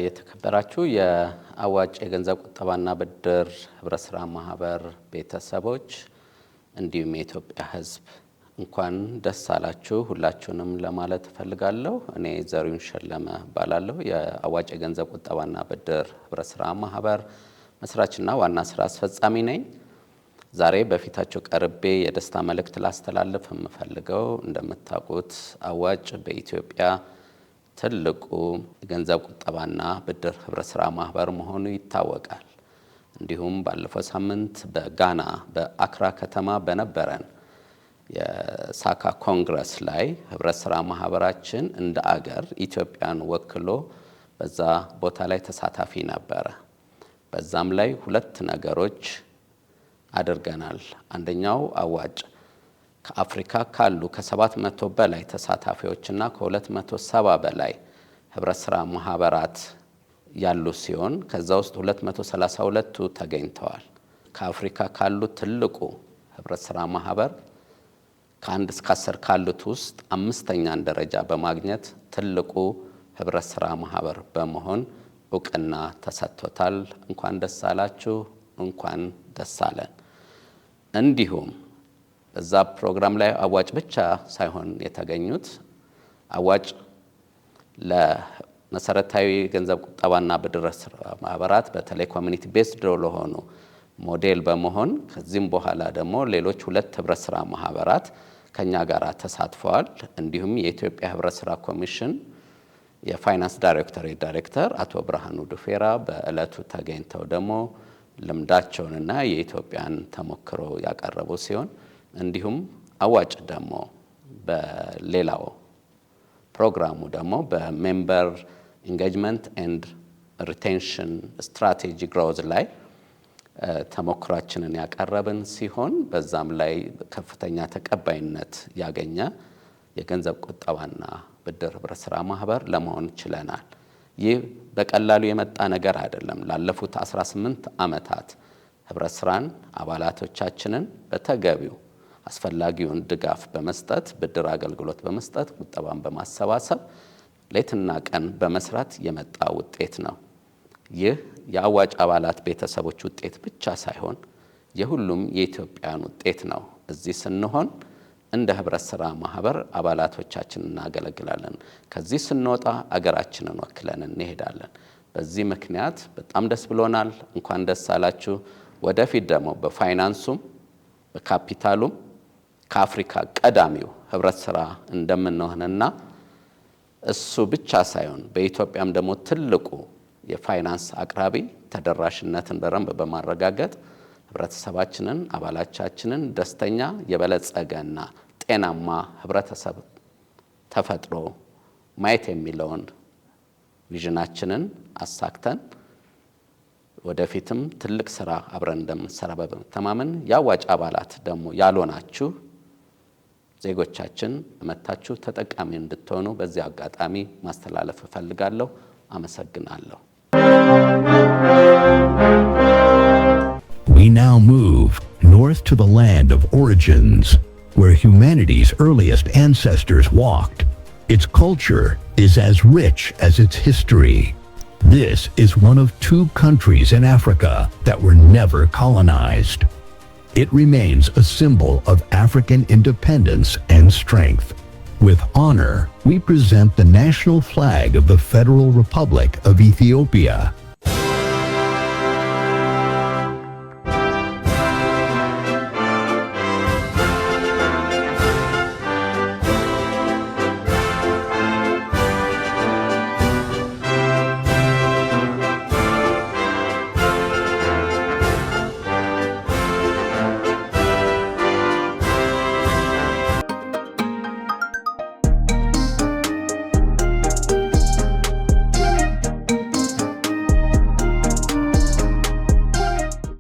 የተከበራችሁ የአዋጭ የገንዘብ ቁጠባና ብድር ህብረት ስራ ማህበር ቤተሰቦች እንዲሁም የኢትዮጵያ ህዝብ እንኳን ደስ አላችሁ ሁላችሁንም ለማለት ፈልጋለሁ። እኔ ዘሪሁን ሸለመ ባላለሁ የአዋጭ የገንዘብ ቁጠባና ብድር ህብረት ስራ ማህበር መስራችና ዋና ስራ አስፈጻሚ ነኝ። ዛሬ በፊታችሁ ቀርቤ የደስታ መልእክት ላስተላልፍ የምፈልገው እንደምታውቁት አዋጭ በኢትዮጵያ ትልቁ የገንዘብ ቁጠባና ብድር ህብረት ስራ ማህበር መሆኑ ይታወቃል። እንዲሁም ባለፈው ሳምንት በጋና በአክራ ከተማ በነበረን የሳካ ኮንግረስ ላይ ህብረት ስራ ማህበራችን እንደ አገር ኢትዮጵያን ወክሎ በዛ ቦታ ላይ ተሳታፊ ነበረ። በዛም ላይ ሁለት ነገሮች አድርገናል። አንደኛው አዋጭ ከአፍሪካ ካሉ ከ700 በላይ ተሳታፊዎችና ከ270 በላይ ህብረት ስራ ማህበራት ያሉ ሲሆን ከዛ ውስጥ 232ቱ ተገኝተዋል። ከአፍሪካ ካሉ ትልቁ ህብረት ስራ ማህበር ከ1 እስከ 10 ካሉት ውስጥ አምስተኛን ደረጃ በማግኘት ትልቁ ህብረት ስራ ማህበር በመሆን እውቅና ተሰጥቶታል። እንኳን ደስ አላችሁ፣ እንኳን ደስ አለን። እንዲሁም በዛ ፕሮግራም ላይ አዋጭ ብቻ ሳይሆን የተገኙት አዋጭ ለመሰረታዊ ገንዘብ ቁጠባና ብድር ማህበራት በተለይ ኮሚኒቲ ቤዝድ ለሆኑ ሞዴል በመሆን ከዚህም በኋላ ደግሞ ሌሎች ሁለት ህብረት ስራ ማህበራት ከኛ ጋር ተሳትፈዋል። እንዲሁም የኢትዮጵያ ህብረት ስራ ኮሚሽን የፋይናንስ ዳይሬክተር አቶ ብርሃኑ ዱፌራ በእለቱ ተገኝተው ደግሞ ልምዳቸውንና የኢትዮጵያን ተሞክሮ ያቀረቡ ሲሆን እንዲሁም አዋጭ ደግሞ በሌላው ፕሮግራሙ ደግሞ በሜምበር ኢንጌጅመንት ኤንድ ሪቴንሽን ስትራቴጂ ግሮዝ ላይ ተሞክሯችንን ያቀረብን ሲሆን በዛም ላይ ከፍተኛ ተቀባይነት ያገኘ የገንዘብ ቁጠባና ብድር ህብረት ስራ ማህበር ለመሆን ችለናል። ይህ በቀላሉ የመጣ ነገር አይደለም። ላለፉት 18 ዓመታት ህብረት ስራን አባላቶቻችንን በተገቢው አስፈላጊውን ድጋፍ በመስጠት ብድር አገልግሎት በመስጠት ቁጠባን በማሰባሰብ ሌትና ቀን በመስራት የመጣ ውጤት ነው። ይህ የአዋጭ አባላት ቤተሰቦች ውጤት ብቻ ሳይሆን የሁሉም የኢትዮጵያን ውጤት ነው። እዚህ ስንሆን እንደ ህብረት ስራ ማህበር አባላቶቻችንን እናገለግላለን። ከዚህ ስንወጣ አገራችንን ወክለን እንሄዳለን። በዚህ ምክንያት በጣም ደስ ብሎናል። እንኳን ደስ አላችሁ። ወደፊት ደግሞ በፋይናንሱም በካፒታሉም ከአፍሪካ ቀዳሚው ህብረት ስራ እንደምንሆንና እሱ ብቻ ሳይሆን በኢትዮጵያም ደግሞ ትልቁ የፋይናንስ አቅራቢ ተደራሽነትን በረንብ በማረጋገጥ ህብረተሰባችንን አባላቻችንን ደስተኛ የበለጸገና ጤናማ ህብረተሰብ ተፈጥሮ ማየት የሚለውን ቪዥናችንን አሳክተን ወደፊትም ትልቅ ስራ አብረን እንደምንሰራ በመተማመን የአዋጭ አባላት ደግሞ ያልሆናችሁ ዜጎቻችን መታችሁ ተጠቃሚ እንድትሆኑ በዚህ አጋጣሚ ማስተላለፍ እፈልጋለሁ። አመሰግናለሁ። We now move north to the land of origins, where humanity's earliest ancestors walked. Its culture is as rich as its history. This is one of 2 countries in Africa that were never colonized. It remains a symbol of African independence and strength. With honor, we present the national flag of the Federal Republic of Ethiopia.